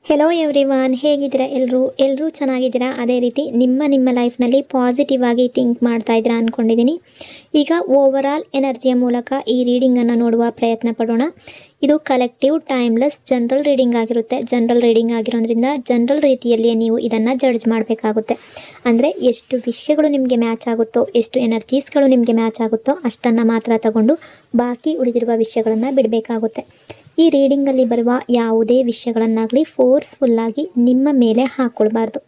Hello everyone, ಹೇಗಿದ್ದೀರಾ? ಎಲ್ಲರೂ ಚೆನ್ನಾಗಿದ್ದೀರಾ? ಅದೇ ರೀತಿ ನಿಮ್ಮ ಲೈಫ್ನಲ್ಲಿ ಪಾಸಿಟಿವ್ ಆಗಿ ಥಿಂಕ್ ಮಾಡ್ತಾ ಇದ್ದೀರಾ ಅಂದ್ಕೊಂಡಿದ್ದೀನಿ. ಈಗ ಓವರಾಲ್ ಎನರ್ಜಿಯ ಮೂಲಕ ಈ ರೀಡಿಂಗನ್ನು ನೋಡುವ ಪ್ರಯತ್ನ ಪಡೋಣ. ಇದು ಕಲೆಕ್ಟಿವ್ ಟೈಮ್ಲೆಸ್ ಜನರಲ್ ರೀಡಿಂಗ್ ಆಗಿರುತ್ತೆ. ಜನರಲ್ ರೀಡಿಂಗ್ ಆಗಿರೋದ್ರಿಂದ ಜನರಲ್ ರೀತಿಯಲ್ಲಿಯೇ ನೀವು ಇದನ್ನು ಜಡ್ಜ್ ಮಾಡಬೇಕಾಗುತ್ತೆ. ಅಂದರೆ ಎಷ್ಟು ವಿಷಯಗಳು ನಿಮಗೆ ಮ್ಯಾಚ್ ಆಗುತ್ತೋ, ಎಷ್ಟು ಎನರ್ಜೀಸ್ಗಳು ನಿಮಗೆ ಮ್ಯಾಚ್ ಆಗುತ್ತೋ ಅಷ್ಟನ್ನು ಮಾತ್ರ ತಗೊಂಡು ಬಾಕಿ ಉಳಿದಿರುವ ವಿಷಯಗಳನ್ನು ಬಿಡಬೇಕಾಗುತ್ತೆ. ಈ ರೀಡಿಂಗಲ್ಲಿ ಬರುವ ಯಾವುದೇ ವಿಷಯಗಳನ್ನಾಗಲಿ ಫೋರ್ಸ್ಫುಲ್ಲಾಗಿ ನಿಮ್ಮ ಮೇಲೆ ಹಾಕ್ಕೊಳ್ಬಾರ್ದು.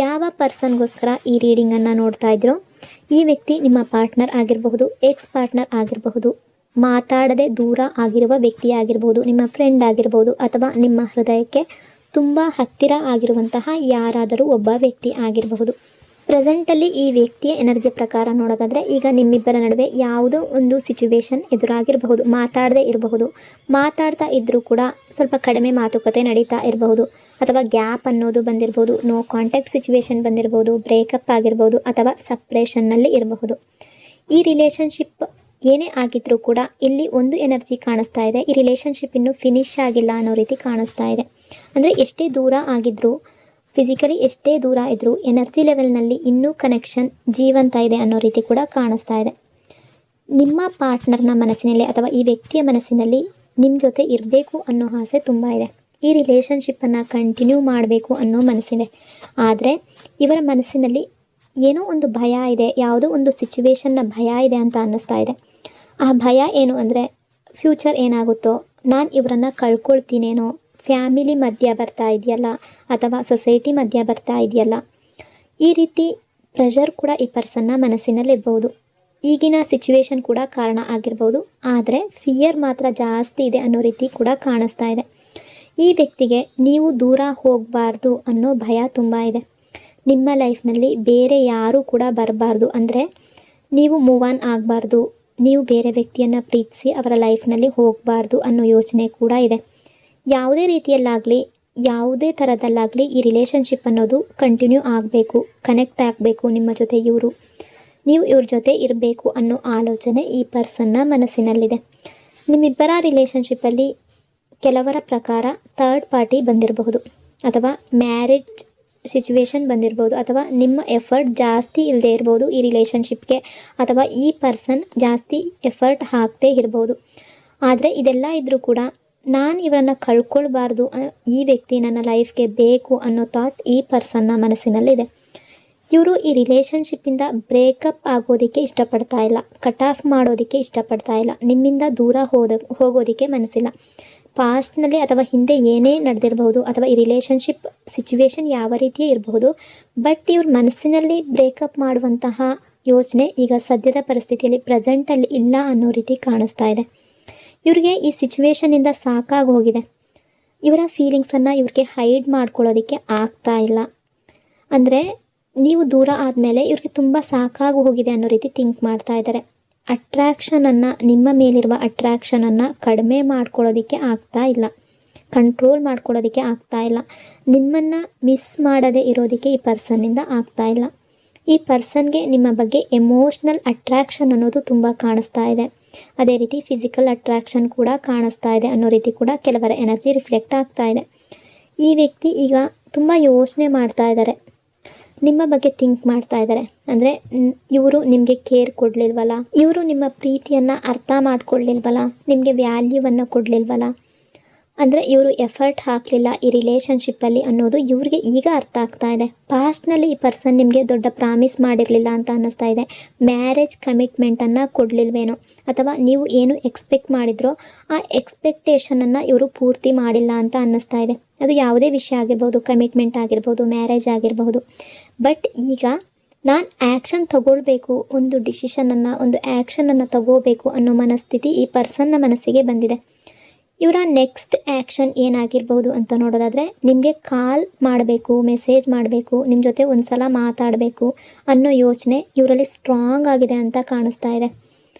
ಯಾವ ಪರ್ಸನ್ಗೋಸ್ಕರ ಈ ರೀಡಿಂಗನ್ನು ನೋಡ್ತಾ ಇದ್ರೋ ಈ ವ್ಯಕ್ತಿ ನಿಮ್ಮ ಪಾರ್ಟ್ನರ್ ಆಗಿರಬಹುದು, ಎಕ್ಸ್ ಪಾರ್ಟ್ನರ್ ಆಗಿರಬಹುದು, ಮಾತಾಡದೆ ದೂರ ಆಗಿರುವ ವ್ಯಕ್ತಿ ಆಗಿರಬಹುದು, ನಿಮ್ಮ ಫ್ರೆಂಡ್ ಆಗಿರಬಹುದು, ಅಥವಾ ನಿಮ್ಮ ಹೃದಯಕ್ಕೆ ತುಂಬ ಹತ್ತಿರ ಆಗಿರುವಂತಹ ಯಾರಾದರೂ ಒಬ್ಬ ವ್ಯಕ್ತಿ ಆಗಿರಬಹುದು. ಪ್ರೆಸೆಂಟಲ್ಲಿ ಈ ವ್ಯಕ್ತಿಯ ಎನರ್ಜಿ ಪ್ರಕಾರ ನೋಡೋದಾದರೆ ಈಗ ನಿಮ್ಮಿಬ್ಬರ ನಡುವೆ ಯಾವುದೋ ಒಂದು ಸಿಚುವೇಶನ್ ಎದುರಾಗಿರಬಹುದು, ಮಾತಾಡದೇ ಇರಬಹುದು, ಮಾತಾಡ್ತಾ ಇದ್ದರೂ ಕೂಡ ಸ್ವಲ್ಪ ಕಡಿಮೆ ಮಾತುಕತೆ ನಡೀತಾ ಇರಬಹುದು, ಅಥವಾ ಗ್ಯಾಪ್ ಅನ್ನೋದು ಬಂದಿರಬಹುದು, ನೋ ಕಾಂಟ್ಯಾಕ್ಟ್ ಸಿಚುವೇಶನ್ ಬಂದಿರಬಹುದು, ಬ್ರೇಕಪ್ ಆಗಿರ್ಬೋದು, ಅಥವಾ ಸಪ್ರೇಷನ್ನಲ್ಲಿ ಇರಬಹುದು. ಈ ರಿಲೇಷನ್ಶಿಪ್ ಏನೇ ಆಗಿದ್ರೂ ಕೂಡ ಇಲ್ಲಿ ಒಂದು ಎನರ್ಜಿ ಕಾಣಿಸ್ತಾ ಇದೆ, ಈ ರಿಲೇಷನ್ಶಿಪ್ ಇನ್ನೂ ಫಿನಿಶ್ ಆಗಿಲ್ಲ ಅನ್ನೋ ರೀತಿ ಕಾಣಿಸ್ತಾ ಇದೆ. ಅಂದರೆ ಎಷ್ಟೇ ದೂರ ಆಗಿದ್ರೂ, ಫಿಸಿಕಲಿ ಎಷ್ಟೇ ದೂರ ಇದ್ದರೂ ಎನರ್ಜಿ ಲೆವೆಲ್ನಲ್ಲಿ ಇನ್ನೂ ಕನೆಕ್ಷನ್ ಜೀವಂತ ಇದೆ ಅನ್ನೋ ರೀತಿ ಕೂಡ ಕಾಣಿಸ್ತಾ ಇದೆ. ನಿಮ್ಮ ಪಾರ್ಟ್ನರ್ನ ಮನಸ್ಸಿನಲ್ಲಿ ಅಥವಾ ಈ ವ್ಯಕ್ತಿಯ ಮನಸ್ಸಿನಲ್ಲಿ ನಿಮ್ಮ ಜೊತೆ ಇರಬೇಕು ಅನ್ನೋ ಆಸೆ ತುಂಬ ಇದೆ. ಈ ರಿಲೇಷನ್ಶಿಪ್ಪನ್ನು ಕಂಟಿನ್ಯೂ ಮಾಡಬೇಕು ಅನ್ನೋ ಮನಸ್ಸಿದೆ. ಆದರೆ ಇವರ ಮನಸ್ಸಿನಲ್ಲಿ ಏನೋ ಒಂದು ಭಯ ಇದೆ, ಯಾವುದೋ ಒಂದು ಸಿಚುವೇಶನ್ನ ಭಯ ಇದೆ ಅಂತ ಅನ್ನಿಸ್ತಾ ಇದೆ. ಆ ಭಯ ಏನು ಅಂದರೆ ಫ್ಯೂಚರ್ ಏನಾಗುತ್ತೋ, ನಾನು ಇವರನ್ನು ಕಳ್ಕೊಳ್ತೀನೇನೋ, ಫ್ಯಾಮಿಲಿ ಮಧ್ಯ ಬರ್ತಾ ಇದೆಯಲ್ಲ, ಅಥವಾ ಸೊಸೈಟಿ ಮಧ್ಯ ಬರ್ತಾ ಇದೆಯಲ್ಲ, ಈ ರೀತಿ ಪ್ರೆಷರ್ ಕೂಡ ಈ ಪರ್ಸನ್ನ ಮನಸ್ಸಿನಲ್ಲಿರ್ಬೋದು. ಈಗಿನ ಸಿಚುವೇಶನ್ ಕೂಡ ಕಾರಣ ಆಗಿರ್ಬೋದು. ಆದರೆ ಫಿಯರ್ ಮಾತ್ರ ಜಾಸ್ತಿ ಇದೆ ಅನ್ನೋ ರೀತಿ ಕೂಡ ಕಾಣಿಸ್ತಾ ಇದೆ. ಈ ವ್ಯಕ್ತಿಗೆ ನೀವು ದೂರ ಹೋಗಬಾರ್ದು ಅನ್ನೋ ಭಯ ತುಂಬ ಇದೆ. ನಿಮ್ಮ ಲೈಫ್ನಲ್ಲಿ ಬೇರೆ ಯಾರೂ ಕೂಡ ಬರಬಾರ್ದು, ಅಂದರೆ ನೀವು ಮೂವ್ ಆನ್ ಆಗಬಾರ್ದು, ನೀವು ಬೇರೆ ವ್ಯಕ್ತಿಯನ್ನು ಪ್ರೀತಿಸಿ ಅವರ ಲೈಫ್ನಲ್ಲಿ ಹೋಗಬಾರ್ದು ಅನ್ನೋ ಯೋಚನೆ ಕೂಡ ಇದೆ. ಯಾವುದೇ ರೀತಿಯಲ್ಲಾಗಲಿ, ಯಾವುದೇ ಥರದಲ್ಲಾಗಲಿ ಈ ರಿಲೇಷನ್ಶಿಪ್ ಅನ್ನೋದು ಕಂಟಿನ್ಯೂ ಆಗಬೇಕು, ಕನೆಕ್ಟ್ ಆಗಬೇಕು ನಿಮ್ಮ ಜೊತೆ ನೀವು ಇವ್ರ ಜೊತೆ ಇರಬೇಕು ಅನ್ನೋ ಆಲೋಚನೆ ಈ ಪರ್ಸನ್ನ ಮನಸ್ಸಿನಲ್ಲಿದೆ. ನಿಮ್ಮಿಬ್ಬರ ರಿಲೇಷನ್ಶಿಪ್ಪಲ್ಲಿ ಕೆಲವರ ಪ್ರಕಾರ ಥರ್ಡ್ ಪಾರ್ಟಿ ಬಂದಿರಬಹುದು, ಅಥವಾ ಮ್ಯಾರೇಜ್ ಸಿಚುವೇಶನ್ ಬಂದಿರ್ಬೋದು, ಅಥವಾ ನಿಮ್ಮ ಎಫರ್ಟ್ ಜಾಸ್ತಿ ಇಲ್ಲದೆ ಇರ್ಬೋದು ಈ ರಿಲೇಷನ್ಶಿಪ್ಗೆ, ಅಥವಾ ಈ ಪರ್ಸನ್ ಜಾಸ್ತಿ ಎಫರ್ಟ್ ಹಾಕದೇ ಇರ್ಬೋದು. ಆದರೆ ಇದೆಲ್ಲ ಇದ್ದರೂ ಕೂಡ ನಾನು ಇವರನ್ನು ಕಳ್ಕೊಳ್ಬಾರ್ದು, ಈ ವ್ಯಕ್ತಿ ನನ್ನ ಲೈಫ್ಗೆ ಬೇಕು ಅನ್ನೋ ಥಾಟ್ ಈ ಪರ್ಸನ್ನ ಮನಸ್ಸಿನಲ್ಲಿದೆ. ಇವರು ಈ ರಿಲೇಷನ್ಶಿಪ್ಪಿಂದ ಬ್ರೇಕಪ್ ಆಗೋದಕ್ಕೆ ಇಷ್ಟಪಡ್ತಾ ಇಲ್ಲ, ಕಟ್ ಆಫ್ ಮಾಡೋದಕ್ಕೆ ಇಷ್ಟಪಡ್ತಾ ಇಲ್ಲ, ನಿಮ್ಮಿಂದ ದೂರ ಹೋಗೋದಕ್ಕೆ ಮನಸ್ಸಿಲ್ಲ. ಪಾಸ್ಟ್ನಲ್ಲಿ ಅಥವಾ ಹಿಂದೆ ಏನೇ ನಡೆದಿರಬಹುದು, ಅಥವಾ ಈ ರಿಲೇಷನ್ಶಿಪ್ ಸಿಚುವೇಶನ್ ಯಾವ ರೀತಿಯೇ ಇರಬಹುದು, ಬಟ್ ಇವ್ರ ಮನಸ್ಸಿನಲ್ಲಿ ಬ್ರೇಕಪ್ ಮಾಡುವಂತಹ ಯೋಚನೆ ಈಗ ಸದ್ಯದ ಪರಿಸ್ಥಿತಿಯಲ್ಲಿ ಪ್ರೆಸೆಂಟಲ್ಲಿ ಇಲ್ಲ ಅನ್ನೋ ರೀತಿ ಕಾಣಿಸ್ತಾ ಇದೆ. ಇವ್ರಿಗೆ ಈ ಸಿಚುವೇಶನ್ನಿಂದ ಸಾಕಾಗಿ ಹೋಗಿದೆ. ಇವರ ಫೀಲಿಂಗ್ಸನ್ನು ಇವ್ರಿಗೆ ಹೈಡ್ ಮಾಡ್ಕೊಳ್ಳೋದಕ್ಕೆ ಆಗ್ತಾ ಇಲ್ಲ. ಅಂದರೆ ನೀವು ದೂರ ಆದಮೇಲೆ ಇವ್ರಿಗೆ ತುಂಬ ಸಾಕಾಗಿ ಹೋಗಿದೆ ಅನ್ನೋ ರೀತಿ ಥಿಂಕ್ ಮಾಡ್ತಾ ಇದ್ದಾರೆ. ಅಟ್ರ್ಯಾಕ್ಷನನ್ನು, ನಿಮ್ಮ ಮೇಲಿರುವ ಅಟ್ರ್ಯಾಕ್ಷನನ್ನು ಕಡಿಮೆ ಮಾಡ್ಕೊಳ್ಳೋದಕ್ಕೆ ಆಗ್ತಾ ಇಲ್ಲ, ಕಂಟ್ರೋಲ್ ಮಾಡ್ಕೊಳ್ಳೋದಕ್ಕೆ ಆಗ್ತಾ ಇಲ್ಲ. ನಿಮ್ಮನ್ನು ಮಿಸ್ ಮಾಡದೇ ಇರೋದಕ್ಕೆ ಈ ಪರ್ಸನ್ನಿಂದ ಆಗ್ತಾ ಇಲ್ಲ. ಈ ಪರ್ಸನ್ಗೆ ನಿಮ್ಮ ಬಗ್ಗೆ ಎಮೋಷ್ನಲ್ ಅಟ್ರ್ಯಾಕ್ಷನ್ ಅನ್ನೋದು ತುಂಬ ಕಾಣಿಸ್ತಾ ಇದೆ. ಅದೇ ರೀತಿ ಫಿಸಿಕಲ್ ಅಟ್ರ್ಯಾಕ್ಷನ್ ಕೂಡ ಕಾಣಿಸ್ತಾ ಇದೆ ಅನ್ನೋ ರೀತಿ ಕೂಡ ಕೆಲವರ ಎನರ್ಜಿ ರಿಫ್ಲೆಕ್ಟ್ ಆಗ್ತಾ ಇದೆ. ಈ ವ್ಯಕ್ತಿ ಈಗ ತುಂಬ ಯೋಚನೆ ಮಾಡ್ತಾ ಇದ್ದಾರೆ, ನಿಮ್ಮ ಬಗ್ಗೆ ಥಿಂಕ್ ಮಾಡ್ತಾ ಇದ್ದಾರೆ. ಅಂದರೆ ಇವರು ನಿಮಗೆ ಕೇರ್ ಕೊಡಲಿಲ್ವಲ್ಲ, ಇವರು ನಿಮ್ಮ ಪ್ರೀತಿಯನ್ನು ಅರ್ಥ ಮಾಡ್ಕೊಳ್ಳಿಲ್ವಲ್ಲ, ನಿಮಗೆ ವ್ಯಾಲ್ಯೂವನ್ನು ಕೊಡಲಿಲ್ವಲ್ಲ, ಅಂದರೆ ಇವರು ಎಫರ್ಟ್ ಹಾಕಲಿಲ್ಲ ಈ ರಿಲೇಷನ್ಶಿಪ್ಪಲ್ಲಿ ಅನ್ನೋದು ಇವ್ರಿಗೆ ಈಗ ಅರ್ಥ ಆಗ್ತಾ ಇದೆ. ಪಾಸ್ಟ್ನಲ್ಲಿ ಈ ಪರ್ಸನ್ ನಿಮಗೆ ದೊಡ್ಡ ಪ್ರಾಮಿಸ್ ಮಾಡಿರಲಿಲ್ಲ ಅಂತ ಅನ್ನಿಸ್ತಾ ಇದೆ. ಮ್ಯಾರೇಜ್ ಕಮಿಟ್ಮೆಂಟನ್ನು ಕೊಡಲಿಲ್ವೇನೋ, ಅಥವಾ ನೀವು ಏನು ಎಕ್ಸ್ಪೆಕ್ಟ್ ಮಾಡಿದ್ರೋ ಆ ಎಕ್ಸ್ಪೆಕ್ಟೇಷನನ್ನು ಇವರು ಪೂರ್ತಿ ಮಾಡಿಲ್ಲ ಅಂತ ಅನ್ನಿಸ್ತಾ ಇದೆ. ಅದು ಯಾವುದೇ ವಿಷಯ ಆಗಿರ್ಬೋದು, ಕಮಿಟ್ಮೆಂಟ್ ಆಗಿರ್ಬೋದು, ಮ್ಯಾರೇಜ್ ಆಗಿರಬಹುದು. ಬಟ್ ಈಗ ನಾನು ಆ್ಯಕ್ಷನ್ ತಗೊಳ್ಬೇಕು, ಒಂದು ಡಿಸಿಷನನ್ನು, ಒಂದು ಆ್ಯಕ್ಷನನ್ನು ತಗೋಬೇಕು ಅನ್ನೋ ಮನಸ್ಥಿತಿ ಈ ಪರ್ಸನ್ನ ಮನಸ್ಸಿಗೆ ಬಂದಿದೆ. ಇವರ ನೆಕ್ಸ್ಟ್ ಆ್ಯಕ್ಷನ್ ಏನಾಗಿರ್ಬೋದು ಅಂತ ನೋಡೋದಾದರೆ, ನಿಮಗೆ ಕಾಲ್ ಮಾಡಬೇಕು, ಮೆಸೇಜ್ ಮಾಡಬೇಕು, ನಿಮ್ಮ ಜೊತೆ ಒಂದು ಸಲ ಮಾತಾಡಬೇಕು ಅನ್ನೋ ಯೋಚನೆ ಇವರಲ್ಲಿ ಸ್ಟ್ರಾಂಗ್ ಆಗಿದೆ ಅಂತ ಕಾಣಿಸ್ತಾ ಇದೆ.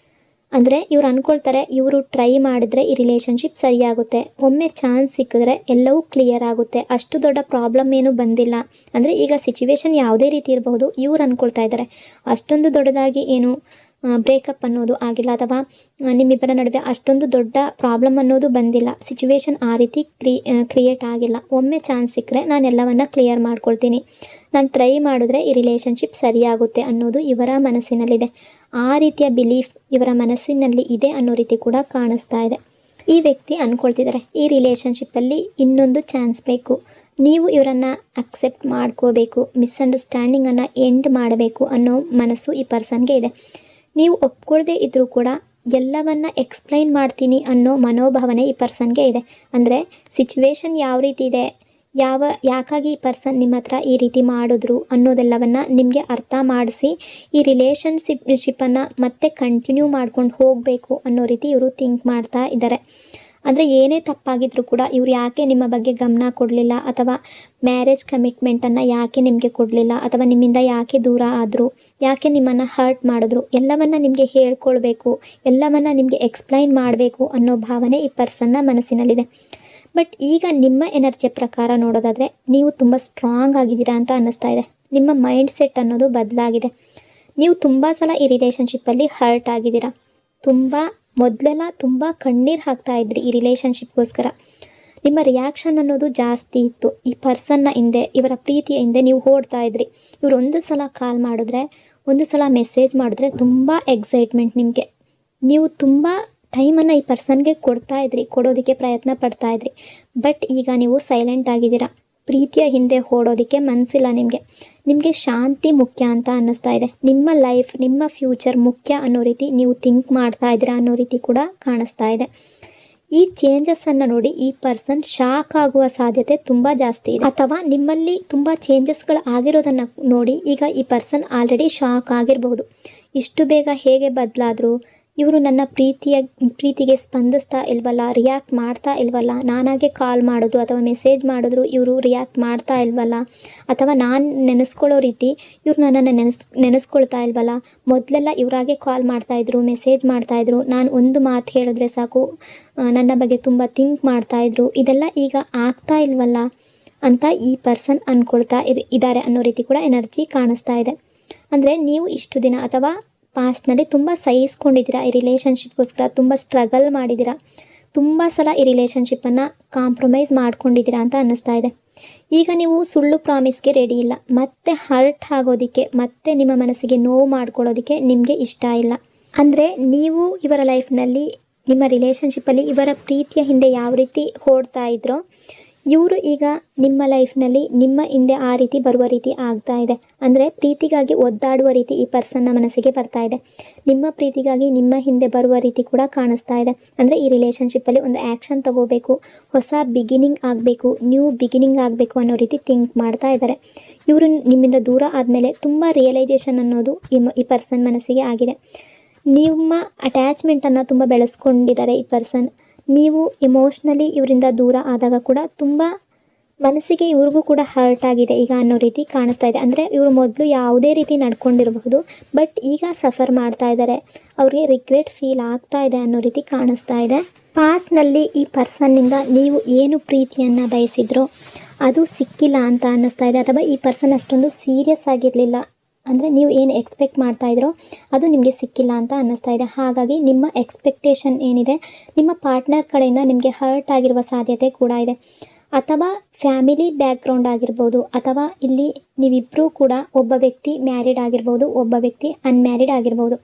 ಅಂದರೆ ಇವ್ರು ಅಂದ್ಕೊಳ್ತಾರೆ, ಇವರು ಟ್ರೈ ಮಾಡಿದ್ರೆ ಈ ರಿಲೇಷನ್ಶಿಪ್ ಸರಿಯಾಗುತ್ತೆ, ಒಮ್ಮೆ ಚಾನ್ಸ್ ಸಿಕ್ಕಿದ್ರೆ ಎಲ್ಲವೂ ಕ್ಲಿಯರ್ ಆಗುತ್ತೆ, ಅಷ್ಟು ದೊಡ್ಡ ಪ್ರಾಬ್ಲಮ್ ಏನೂ ಬಂದಿಲ್ಲ. ಅಂದರೆ ಈಗ ಸಿಚುವೇಶನ್ ಯಾವುದೇ ರೀತಿ ಇರಬಹುದು, ಇವ್ರು ಅಂದ್ಕೊಳ್ತಾ ಇದ್ದಾರೆ ಅಷ್ಟೊಂದು ದೊಡ್ಡದಾಗಿ ಏನು ಬ್ರೇಕಪ್ ಅನ್ನೋದು ಆಗಿಲ್ಲ, ಅಥವಾ ನಿಮ್ಮಿಬ್ಬರ ನಡುವೆ ಅಷ್ಟೊಂದು ದೊಡ್ಡ ಪ್ರಾಬ್ಲಮ್ ಅನ್ನೋದು ಬಂದಿಲ್ಲ. ಸಿಚುವೇಶನ್ ಆ ರೀತಿ ಕ್ರಿಯೇಟ್ ಆಗಿಲ್ಲ. ಒಮ್ಮೆ ಚಾನ್ಸ್ ಸಿಕ್ಕರೆ ನಾನು ಎಲ್ಲವನ್ನ ಕ್ಲಿಯರ್ ಮಾಡ್ಕೊಳ್ತೀನಿ, ನಾನು ಟ್ರೈ ಮಾಡಿದ್ರೆ ಈ ರಿಲೇಷನ್ಶಿಪ್ ಸರಿಯಾಗುತ್ತೆ ಅನ್ನೋದು ಇವರ ಮನಸ್ಸಿನಲ್ಲಿದೆ. ಆ ರೀತಿಯ ಬಿಲೀಫ್ ಇವರ ಮನಸ್ಸಿನಲ್ಲಿ ಇದೆ ಅನ್ನೋ ರೀತಿ ಕೂಡ ಕಾಣಿಸ್ತಾ ಇದೆ. ಈ ವ್ಯಕ್ತಿ ಅಂದ್ಕೊಳ್ತಿದ್ದಾರೆ, ಈ ರಿಲೇಷನ್ಶಿಪ್ಪಲ್ಲಿ ಇನ್ನೊಂದು ಚಾನ್ಸ್ ಬೇಕು, ನೀವು ಇವರನ್ನು ಅಕ್ಸೆಪ್ಟ್ ಮಾಡ್ಕೋಬೇಕು, ಮಿಸ್ಅಂಡರ್ಸ್ಟ್ಯಾಂಡಿಂಗನ್ನು ಎಂಡ್ ಮಾಡಬೇಕು ಅನ್ನೋ ಮನಸ್ಸು ಈ ಪರ್ಸನ್ಗೆ ಇದೆ. ನೀವು ಒಪ್ಕೊಳ್ಳದೆ ಇದ್ದರೂ ಕೂಡ ಎಲ್ಲವನ್ನ ಎಕ್ಸ್ಪ್ಲೈನ್ ಮಾಡ್ತೀನಿ ಅನ್ನೋ ಮನೋಭಾವನೆ ಈ ಪರ್ಸನ್ಗೆ ಇದೆ. ಅಂದರೆ ಸಿಚುವೇಶನ್ ಯಾವ ರೀತಿ ಇದೆ, ಯಾಕಾಗಿ ಈ ಪರ್ಸನ್ ನಿಮ್ಮ ಹತ್ರ ಈ ರೀತಿ ಮಾಡಿದ್ರು ಅನ್ನೋದೆಲ್ಲವನ್ನು ನಿಮಗೆ ಅರ್ಥ ಮಾಡಿಸಿ ಈ ರಿಲೇಷನ್ಶಿಪ್ಪನ್ನು ಮತ್ತೆ ಕಂಟಿನ್ಯೂ ಮಾಡ್ಕೊಂಡು ಹೋಗಬೇಕು ಅನ್ನೋ ರೀತಿ ಇವರು ಥಿಂಕ್ ಮಾಡ್ತಾ ಇದ್ದಾರೆ. ಅಂದರೆ ಏನೇ ತಪ್ಪಾಗಿದ್ರೂ ಕೂಡ ಇವ್ರು ಯಾಕೆ ನಿಮ್ಮ ಬಗ್ಗೆ ಗಮನ ಕೊಡಲಿಲ್ಲ, ಅಥವಾ ಮ್ಯಾರೇಜ್ ಕಮಿಟ್ಮೆಂಟನ್ನು ಯಾಕೆ ನಿಮಗೆ ಕೊಡಲಿಲ್ಲ, ಅಥವಾ ನಿಮ್ಮಿಂದ ಯಾಕೆ ದೂರ ಆದರು, ಯಾಕೆ ನಿಮ್ಮನ್ನು ಹರ್ಟ್ ಮಾಡಿದ್ರು, ಎಲ್ಲವನ್ನು ನಿಮಗೆ ಹೇಳ್ಕೊಳ್ಬೇಕು, ಎಲ್ಲವನ್ನು ನಿಮಗೆ ಎಕ್ಸ್ಪ್ಲೈನ್ ಮಾಡಬೇಕು ಅನ್ನೋ ಭಾವನೆ ಈ ಪರ್ಸನ್ನ ಮನಸ್ಸಿನಲ್ಲಿದೆ. ಬಟ್ ಈಗ ನಿಮ್ಮ ಎನರ್ಜಿ ಪ್ರಕಾರ ನೋಡೋದಾದರೆ ನೀವು ತುಂಬ ಸ್ಟ್ರಾಂಗ್ ಆಗಿದ್ದೀರಾ ಅಂತ ಅನ್ನಿಸ್ತಾ ಇದೆ. ನಿಮ್ಮ ಮೈಂಡ್ ಸೆಟ್ ಅನ್ನೋದು ಬದಲಾಗಿದೆ. ನೀವು ತುಂಬ ಸಲ ಈ ರಿಲೇಷನ್ಶಿಪ್ಪಲ್ಲಿ ಹರ್ಟ್ ಆಗಿದ್ದೀರಾ. ಮೊದಲೆಲ್ಲ ತುಂಬ ಕಣ್ಣೀರು ಹಾಕ್ತಾ ಇದ್ರಿ ಈ ರಿಲೇಷನ್ಶಿಪ್ಗೋಸ್ಕರ. ನಿಮ್ಮ ರಿಯಾಕ್ಷನ್ ಅನ್ನೋದು ಜಾಸ್ತಿ ಇತ್ತು. ಈ ಪರ್ಸನ್ನ ಹಿಂದೆ, ಇವರ ಪ್ರೀತಿಯ ಹಿಂದೆ ನೀವು ಓಡ್ತಾ ಇದ್ರಿ. ಇವರು ಒಂದು ಸಲ ಕಾಲ್ ಮಾಡಿದ್ರೆ, ಒಂದು ಸಲ ಮೆಸೇಜ್ ಮಾಡಿದ್ರೆ ತುಂಬ ಎಕ್ಸೈಟ್ಮೆಂಟ್ ನಿಮಗೆ. ನೀವು ತುಂಬ ಟೈಮನ್ನು ಈ ಪರ್ಸನ್ಗೆ ಕೊಡೋದಕ್ಕೆ ಪ್ರಯತ್ನ ಪಡ್ತಾ ಇದ್ರಿ. ಬಟ್ ಈಗ ನೀವು ಸೈಲೆಂಟ್ ಆಗಿದ್ದೀರಾ. ಪ್ರೀತಿಯ ಹಿಂದೆ ಓಡೋದಕ್ಕೆ ಮನಸ್ಸಿಲ್ಲ ನಿಮಗೆ ಶಾಂತಿ ಮುಖ್ಯ ಅಂತ ಅನ್ನಿಸ್ತಾ ಇದೆ. ನಿಮ್ಮ ಲೈಫ್, ನಿಮ್ಮ ಫ್ಯೂಚರ್ ಮುಖ್ಯ ಅನ್ನೋ ರೀತಿ ನೀವು ಥಿಂಕ್ ಮಾಡ್ತಾ ಇದ್ದೀರಾ ಅನ್ನೋ ರೀತಿ ಕೂಡ ಕಾಣಿಸ್ತಾ ಇದೆ. ಈ ಚೇಂಜಸ್ಸನ್ನು ನೋಡಿ ಈ ಪರ್ಸನ್ ಶಾಕ್ ಆಗುವ ಸಾಧ್ಯತೆ ತುಂಬ ಜಾಸ್ತಿ ಇದೆ. ಅಥವಾ ನಿಮ್ಮಲ್ಲಿ ತುಂಬ ಚೇಂಜಸ್ಗಳು ಆಗಿರೋದನ್ನು ನೋಡಿ ಈಗ ಈ ಪರ್ಸನ್ ಆಲ್ರೆಡಿ ಶಾಕ್ ಆಗಿರಬಹುದು. ಇಷ್ಟು ಬೇಗ ಹೇಗೆ ಬದಲಾದರು, ಇವರು ನನ್ನ ಪ್ರೀತಿಗೆ ಸ್ಪಂದಿಸ್ತಾ ಇಲ್ವಲ್ಲ, ರಿಯಾಕ್ಟ್ ಮಾಡ್ತಾ ಇಲ್ವಲ್ಲ, ನಾನಾಗೆ ಕಾಲ್ ಮಾಡಿದ್ರು ಅಥವಾ ಮೆಸೇಜ್ ಮಾಡಿದ್ರು ಇವರು ರಿಯಾಕ್ಟ್ ಮಾಡ್ತಾ ಇಲ್ವಲ್ಲ, ಅಥವಾ ನಾನು ನೆನೆಸ್ಕೊಳ್ಳೋ ರೀತಿ ಇವರು ನನ್ನನ್ನು ನೆನೆಸ್ಕೊಳ್ತಾ ಇಲ್ವಲ್ಲ. ಮೊದಲೆಲ್ಲ ಇವರಾಗೆ ಕಾಲ್ ಮಾಡ್ತಾಯಿದ್ರು, ಮೆಸೇಜ್ ಮಾಡ್ತಾಯಿದ್ರು, ನಾನು ಒಂದು ಮಾತು ಹೇಳಿದ್ರೆ ಸಾಕು ನನ್ನ ಬಗ್ಗೆ ತುಂಬ ಥಿಂಕ್ ಮಾಡ್ತಾಯಿದ್ರು, ಇದೆಲ್ಲ ಈಗ ಆಗ್ತಾ ಇಲ್ವಲ್ಲ ಅಂತ ಈ ಪರ್ಸನ್ ಅಂದ್ಕೊಳ್ತಾ ಇದ್ದಾರೆ ಅನ್ನೋ ರೀತಿ ಕೂಡ ಎನರ್ಜಿ ಕಾಣಿಸ್ತಾ ಇದೆ. ಅಂದರೆ ನೀವು ಇಷ್ಟು ದಿನ ಅಥವಾ ಪಾಸ್ಟ್ನಲ್ಲಿ ತುಂಬ ಸಹಿಸ್ಕೊಂಡಿದ್ದೀರಾ, ಈ ರಿಲೇಷನ್ಶಿಪ್ಗೋಸ್ಕರ ತುಂಬ ಸ್ಟ್ರಗಲ್ ಮಾಡಿದ್ದೀರಾ, ತುಂಬ ಸಲ ಈ ರಿಲೇಷನ್ಶಿಪ್ಪನ್ನು ಕಾಂಪ್ರಮೈಸ್ ಮಾಡ್ಕೊಂಡಿದ್ದೀರಾ ಅಂತ ಅನ್ನಿಸ್ತಾ ಇದೆ. ಈಗ ನೀವು ಸುಳ್ಳು ಪ್ರಾಮಿಸ್ಗೆ ರೆಡಿ ಇಲ್ಲ. ಮತ್ತೆ ಹರ್ಟ್ ಆಗೋದಕ್ಕೆ, ಮತ್ತೆ ನಿಮ್ಮ ಮನಸ್ಸಿಗೆ ನೋವು ಮಾಡ್ಕೊಳ್ಳೋದಕ್ಕೆ ನಿಮಗೆ ಇಷ್ಟ ಇಲ್ಲ. ಅಂದರೆ ನೀವು ಇವರ ಲೈಫ್ನಲ್ಲಿ, ನಿಮ್ಮ ರಿಲೇಷನ್ಶಿಪ್ಪಲ್ಲಿ ಇವರ ಪ್ರೀತಿಯ ಹಿಂದೆ ಯಾವ ರೀತಿ ಓಡ್ತಾ ಇದ್ರೋ ಇವರು ಈಗ ನಿಮ್ಮ ಲೈಫ್ನಲ್ಲಿ ನಿಮ್ಮ ಹಿಂದೆ ಆ ರೀತಿ ಬರುವ ರೀತಿ ಆಗ್ತಾ ಇದೆ. ಅಂದರೆ ಪ್ರೀತಿಗಾಗಿ ಒದ್ದಾಡುವ ರೀತಿ ಈ ಪರ್ಸನ್ನ ಮನಸ್ಸಿಗೆ ಬರ್ತಾ ಇದೆ. ನಿಮ್ಮ ಪ್ರೀತಿಗಾಗಿ ನಿಮ್ಮ ಹಿಂದೆ ಬರುವ ರೀತಿ ಕೂಡ ಕಾಣಿಸ್ತಾ ಇದೆ. ಅಂದರೆ ಈ ರಿಲೇಷನ್ಶಿಪ್ಪಲ್ಲಿ ಒಂದು ಆ್ಯಕ್ಷನ್ ತಗೋಬೇಕು, ಹೊಸ ಬಿಗಿನಿಂಗ್ ಆಗಬೇಕು, ನ್ಯೂ ಬಿಗಿನಿಂಗ್ ಆಗಬೇಕು ಅನ್ನೋ ರೀತಿ ಥಿಂಕ್ ಮಾಡ್ತಾ ಇದ್ದಾರೆ. ಇವರು ನಿಮ್ಮಿಂದ ದೂರ ಆದಮೇಲೆ ತುಂಬ ರಿಯಲೈಸೇಷನ್ ಅನ್ನೋದು ಈ ಪರ್ಸನ್ ಮನಸ್ಸಿಗೆ ಆಗಿದೆ. ನಿಮ್ಮ ಅಟ್ಯಾಚ್ಮೆಂಟನ್ನು ತುಂಬ ಬೆಳೆಸ್ಕೊಂಡಿದ್ದಾರೆ ಈ ಪರ್ಸನ್. ನೀವು ಎಮೋಷ್ನಲಿ ಇವರಿಂದ ದೂರ ಆದಾಗ ಕೂಡ ತುಂಬ ಮನಸ್ಸಿಗೆ ಇವ್ರಿಗೂ ಕೂಡ ಹರ್ಟ್ ಆಗಿದೆ ಈಗ ಅನ್ನೋ ರೀತಿ ಕಾಣಿಸ್ತಾ ಇದೆ. ಅಂದರೆ ಇವರು ಮೊದಲು ಯಾವುದೇ ರೀತಿ ನಡ್ಕೊಂಡಿರಬಹುದು, ಬಟ್ ಈಗ ಸಫರ್ ಮಾಡ್ತಾ ಇದ್ದಾರೆ, ಅವ್ರಿಗೆ ರಿಗ್ರೆಟ್ ಫೀಲ್ ಆಗ್ತಾ ಇದೆ ಅನ್ನೋ ರೀತಿ ಕಾಣಿಸ್ತಾ ಇದೆ. ಪಾಸ್ಟ್ನಲ್ಲಿ ಈ ಪರ್ಸನ್ನಿಂದ ನೀವು ಏನು ಪ್ರೀತಿಯನ್ನು ಬಯಸಿದ್ರೋ ಅದು ಸಿಕ್ಕಿಲ್ಲ ಅಂತ ಅನ್ನಿಸ್ತಾ ಇದೆ. ಅಥವಾ ಈ ಪರ್ಸನ್ ಅಷ್ಟೊಂದು ಸೀರಿಯಸ್ ಆಗಿರಲಿಲ್ಲ, ಅಂದರೆ ನೀವು ಏನು ಎಕ್ಸ್ಪೆಕ್ಟ್ ಮಾಡ್ತಾಯಿದ್ರೋ ಅದು ನಿಮಗೆ ಸಿಕ್ಕಿಲ್ಲ ಅಂತ ಅನ್ನಿಸ್ತಾ ಇದೆ. ಹಾಗಾಗಿ ನಿಮ್ಮ ಎಕ್ಸ್ಪೆಕ್ಟೇಷನ್ ಏನಿದೆ ನಿಮ್ಮ ಪಾರ್ಟ್ನರ್ ಕಡೆಯಿಂದ ನಿಮಗೆ ಹರ್ಟ್ ಆಗಿರುವ ಸಾಧ್ಯತೆ ಕೂಡ ಇದೆ. ಅಥವಾ ಫ್ಯಾಮಿಲಿ ಬ್ಯಾಕ್ಗ್ರೌಂಡ್ ಆಗಿರ್ಬೋದು, ಅಥವಾ ಇಲ್ಲಿ ನೀವಿಬ್ಬರೂ ಕೂಡ ಒಬ್ಬ ವ್ಯಕ್ತಿ ಮ್ಯಾರಿಡ್ ಆಗಿರ್ಬೋದು, ಒಬ್ಬ ವ್ಯಕ್ತಿ ಅನ್ಮ್ಯಾರಿಡ್ ಆಗಿರ್ಬೋದು,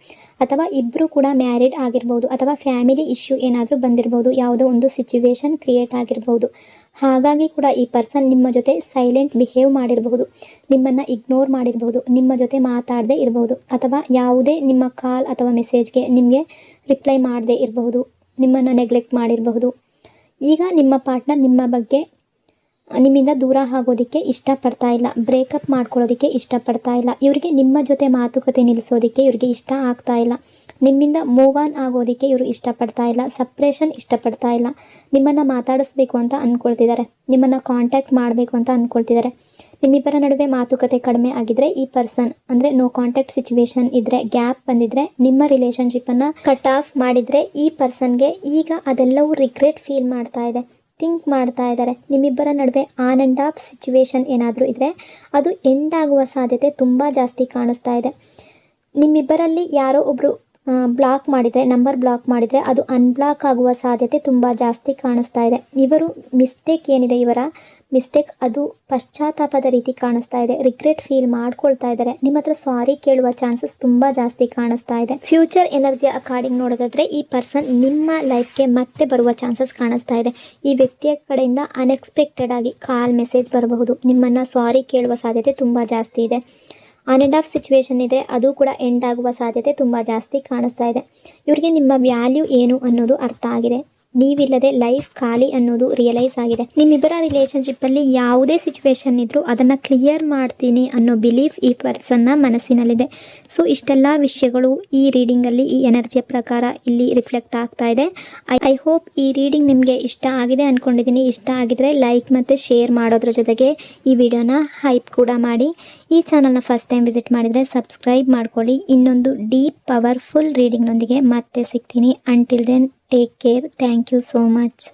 ಅಥವಾ ಇಬ್ಬರು ಕೂಡ ಮ್ಯಾರಿಡ್ ಆಗಿರ್ಬೋದು, ಅಥವಾ ಫ್ಯಾಮಿಲಿ ಇಶ್ಯೂ ಏನಾದರೂ ಬಂದಿರ್ಬೋದು, ಯಾವುದೋ ಒಂದು ಸಿಚುವೇಶನ್ ಕ್ರಿಯೇಟ್ ಆಗಿರ್ಬೋದು. ಹಾಗಾಗಿ ಕೂಡ ಈ ಪರ್ಸನ್ ನಿಮ್ಮ ಜೊತೆ ಸೈಲೆಂಟ್ ಬಿಹೇವ್ ಮಾಡಿರಬಹುದು, ನಿಮ್ಮನ್ನು ಇಗ್ನೋರ್ ಮಾಡಿರಬಹುದು, ನಿಮ್ಮ ಜೊತೆ ಮಾತಾಡದೇ ಇರಬಹುದು, ಅಥವಾ ಯಾವುದೇ ನಿಮ್ಮ ಕಾಲ್ ಅಥವಾ ಮೆಸೇಜ್ಗೆ ನಿಮಗೆ ರಿಪ್ಲೈ ಮಾಡದೇ ಇರಬಹುದು, ನಿಮ್ಮನ್ನು ನೆಗ್ಲೆಕ್ಟ್ ಮಾಡಿರಬಹುದು. ಈಗ ನಿಮ್ಮ ಪಾರ್ಟ್ನರ್ ನಿಮ್ಮ ಬಗ್ಗೆ ನಿಮ್ಮಿಂದ ದೂರ ಆಗೋದಕ್ಕೆ ಇಷ್ಟಪಡ್ತಾ ಇಲ್ಲ, ಬ್ರೇಕಪ್ ಮಾಡ್ಕೊಳ್ಳೋದಕ್ಕೆ ಇಷ್ಟಪಡ್ತಾ ಇಲ್ಲ. ಇವರಿಗೆ ನಿಮ್ಮ ಜೊತೆ ಮಾತುಕತೆ ನಿಲ್ಲಿಸೋದಕ್ಕೆ ಇವರಿಗೆ ಇಷ್ಟ ಆಗ್ತಾ ಇಲ್ಲ, ನಿಮ್ಮಿಂದ ಮೂವ್ ಆನ್ ಆಗೋದಕ್ಕೆ ಇವರು ಇಷ್ಟಪಡ್ತಾ ಇಲ್ಲ, ಸಪ್ರೇಷನ್ ಇಷ್ಟಪಡ್ತಾ ಇಲ್ಲ. ನಿಮ್ಮನ್ನು ಮಾತಾಡಿಸ್ಬೇಕು ಅಂತ ಅಂದ್ಕೊಳ್ತಿದ್ದಾರೆ, ನಿಮ್ಮನ್ನು ಕಾಂಟ್ಯಾಕ್ಟ್ ಮಾಡಬೇಕು ಅಂತ ಅಂದ್ಕೊಳ್ತಿದ್ದಾರೆ. ನಿಮ್ಮಿಬ್ಬರ ನಡುವೆ ಮಾತುಕತೆ ಕಡಿಮೆ ಆಗಿದ್ರೆ ಈ ಪರ್ಸನ್, ಅಂದರೆ ನೋ ಕಾಂಟ್ಯಾಕ್ಟ್ ಸಿಚುವೇಶನ್ ಇದ್ದರೆ, ಗ್ಯಾಪ್ ಬಂದಿದ್ರೆ, ನಿಮ್ಮ ರಿಲೇಷನ್ಶಿಪ್ಪನ್ನು ಕಟ್ ಆಫ್ ಮಾಡಿದರೆ ಈ ಪರ್ಸನ್ಗೆ ಈಗ ಅದೆಲ್ಲವೂ ರಿಗ್ರೆಟ್ ಫೀಲ್ ಮಾಡ್ತಾ ಇದೆ, ಥಿಂಕ್ ಮಾಡ್ತಾ ಇದ್ದಾರೆ. ನಿಮ್ಮಿಬ್ಬರ ನಡುವೆ ಆನ್ ಆ್ಯಂಡ್ ಆಫ್ ಸಿಚುವೇಶನ್ ಏನಾದರೂ ಇದ್ದರೆ ಅದು ಎಂಡ್ ಆಗುವ ಸಾಧ್ಯತೆ ತುಂಬ ಜಾಸ್ತಿ ಕಾಣಿಸ್ತಾ ಇದೆ. ನಿಮ್ಮಿಬ್ಬರಲ್ಲಿ ಯಾರೋ ಒಬ್ಬರು ಬ್ಲಾಕ್ ಮಾಡಿದರೆ, ನಂಬರ್ ಬ್ಲಾಕ್ ಮಾಡಿದರೆ ಅದು ಅನ್ಬ್ಲಾಕ್ ಆಗುವ ಸಾಧ್ಯತೆ ತುಂಬ ಜಾಸ್ತಿ ಕಾಣಿಸ್ತಾ ಇದೆ. ಇವರು ಮಿಸ್ಟೇಕ್ ಏನಿದೆ, ಇವರ ಮಿಸ್ಟೇಕ್ ಅದು ಪಶ್ಚಾತ್ತಾಪದ ರೀತಿ ಕಾಣಿಸ್ತಾ ಇದೆ. ರಿಗ್ರೆಟ್ ಫೀಲ್ ಮಾಡ್ಕೊಳ್ತಾ ಇದ್ದಾರೆ. ನಿಮ್ಮ ಹತ್ರ ಸಾರಿ ಕೇಳುವ ಚಾನ್ಸಸ್ ತುಂಬ ಜಾಸ್ತಿ ಕಾಣಿಸ್ತಾ ಇದೆ. ಫ್ಯೂಚರ್ ಎನರ್ಜಿ ಅಕಾರ್ಡಿಂಗ್ ನೋಡೋದಾದರೆ ಈ ಪರ್ಸನ್ ನಿಮ್ಮ ಲೈಫ್ಗೆ ಮತ್ತೆ ಬರುವ ಚಾನ್ಸಸ್ ಕಾಣಿಸ್ತಾ ಇದೆ. ಈ ವ್ಯಕ್ತಿಯ ಕಡೆಯಿಂದ ಅನ್ಎಕ್ಸ್ಪೆಕ್ಟೆಡ್ ಆಗಿ ಕಾಲ್ ಮೆಸೇಜ್ ಬರಬಹುದು. ನಿಮ್ಮನ್ನು ಸಾರಿ ಕೇಳುವ ಸಾಧ್ಯತೆ ತುಂಬ ಜಾಸ್ತಿ ಇದೆ. ಆನ್ ಆ್ಯಂಡ್ ಆಫ್ ಸಿಚುವೇಶನ್ ಇದೆ, ಅದು ಕೂಡ ಎಂಡ್ ಆಗುವ ಸಾಧ್ಯತೆ ತುಂಬ ಜಾಸ್ತಿ ಕಾಣಿಸ್ತಾ ಇದೆ. ಇವರಿಗೆ ನಿಮ್ಮ ವ್ಯಾಲ್ಯೂ ಏನು ಅನ್ನೋದು ಅರ್ಥ ಆಗಿದೆ. ನೀವಿಲ್ಲದೆ ಲೈಫ್ ಖಾಲಿ ಅನ್ನೋದು ರಿಯಲೈಸ್ ಆಗಿದೆ. ನಿಮ್ಮಿಬ್ಬರ ರಿಲೇಷನ್ಶಿಪ್ಪಲ್ಲಿ ಯಾವುದೇ ಸಿಚುವೇಶನ್ ಇದ್ದರೂ ಅದನ್ನು ಕ್ಲಿಯರ್ ಮಾಡ್ತೀನಿ ಅನ್ನೋ ಬಿಲೀಫ್ ಈ ಪರ್ಸನ್ನ ಮನಸ್ಸಿನಲ್ಲಿದೆ. ಸೊ ಇಷ್ಟೆಲ್ಲ ವಿಷಯಗಳು ಈ ರೀಡಿಂಗಲ್ಲಿ ಈ ಎನರ್ಜಿಯ ಪ್ರಕಾರ ಇಲ್ಲಿ ರಿಫ್ಲೆಕ್ಟ್ ಆಗ್ತಾ ಇದೆ. ಐ ಹೋಪ್ ಈ ರೀಡಿಂಗ್ ನಿಮಗೆ ಇಷ್ಟ ಆಗಿದೆ ಅಂದ್ಕೊಂಡಿದ್ದೀನಿ. ಇಷ್ಟ ಆಗಿದ್ರೆ ಲೈಕ್ ಮತ್ತು ಶೇರ್ ಮಾಡೋದ್ರ ಜೊತೆಗೆ ಈ ವಿಡಿಯೋನ ಹೈಪ್ ಕೂಡ ಮಾಡಿ. ಈ ಚಾನಲ್ನ ಫಸ್ಟ್ ಟೈಮ್ ವಿಸಿಟ್ ಮಾಡಿದರೆ ಸಬ್ಸ್ಕ್ರೈಬ್ ಮಾಡ್ಕೊಳ್ಳಿ. ಇನ್ನೊಂದು ಡೀಪ್ ಪವರ್ಫುಲ್ ರೀಡಿಂಗ್ನೊಂದಿಗೆ ಮತ್ತೆ ಸಿಗ್ತೀನಿ. Until then, take care. Thank you so much.